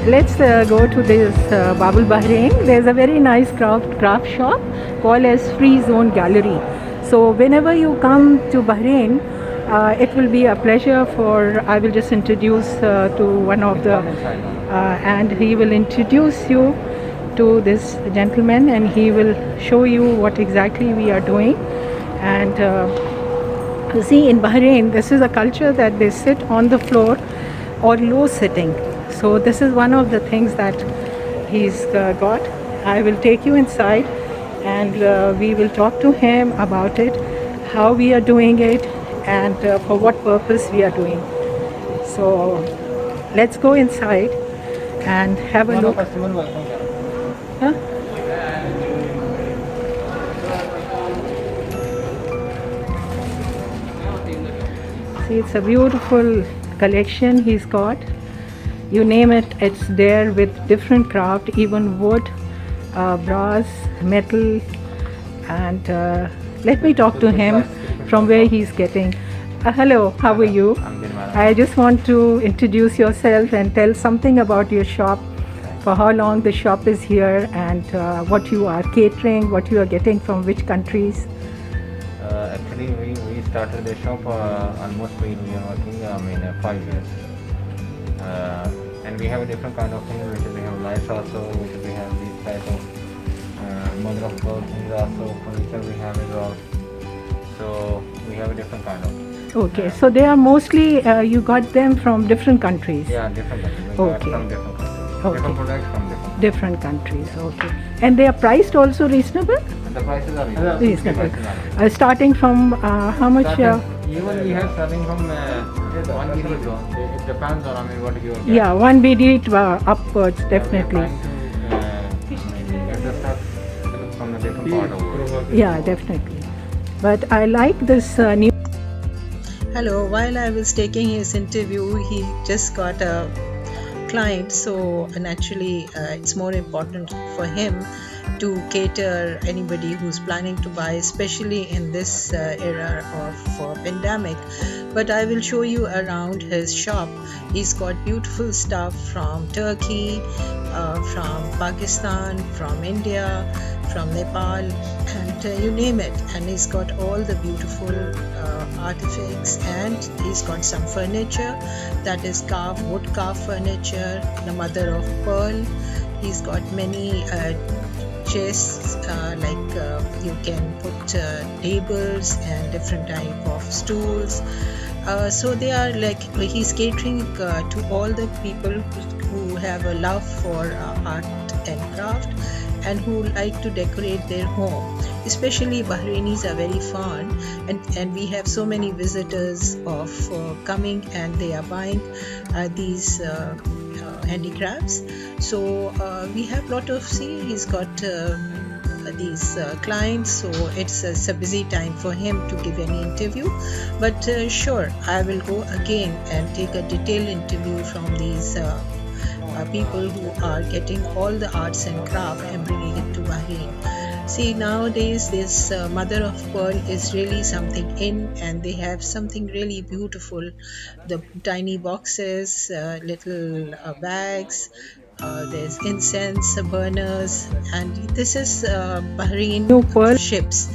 let's go to this Babul Bahrain. There's a very nice craft shop called as Free Zone Gallery. So whenever you come to Bahrain, it will be a pleasure for, I will just introduce to one of the, and he will introduce you to this gentleman and he will show you what exactly we are doing. And you see, in Bahrain, this is a culture that they sit on the floor or low sitting. So this is one of the things that he's got. I will take you inside and we will talk to him about it, how we are doing it, and for what purpose we are doing. So let's go inside and have a look. Huh? See, it's a beautiful collection he's got. You name it, it's there with different craft, even wood, brass, metal. And let me talk to him from where he's getting. Hello, how are you? I just want to introduce yourself and tell something about your shop, for how long the shop is here, and what you are catering, what you are getting from which countries. Actually, we started the shop almost we are working 5 years. And we have a different kind of things, which we have lights also, which we have these type of mother of pearl things also, furniture we have as well. So we have a different kind of. Okay, so they are mostly, you got them from different countries? Yeah, different countries. We got Okay. from different countries. Okay. Different products from different Countries, okay. And they are priced also reasonable? And the prices are Reasonable. The prices are Starting from how much? even we have starting from 1 BD zone. It depends on what you are getting. Yeah, 1 BD upwards, definitely. We are trying to get the stuff from a different part of the world. Yeah, definitely. But I like this new. Hello, while I was taking his interview, he just got a client, so naturally it's more important for him to cater anybody who's planning to buy, especially in this era of pandemic. But I will show you around his shop. He's got beautiful stuff from Turkey, from Pakistan, from India, from Nepal, and you name it. And he's got all the beautiful artifacts, and he's got some furniture that is wood carved furniture, the mother of pearl. He's got many chests, you can put tables and different type of stools. So they are like, he's catering to all the people who have a love for art and craft and who like to decorate their home. Especially Bahrainis are very fond, and we have so many visitors of coming and they are buying these handicrafts. So we have lot of, he's got these clients, so it's a busy time for him to give any interview. But sure, I will go again and take a detailed interview from these people who are getting all the arts and craft and bringing it to Bahrain. See, nowadays this mother of pearl is really something in, and they have something really beautiful. The tiny boxes, little bags, there's incense burners, and this is Bahrain new pearl ships.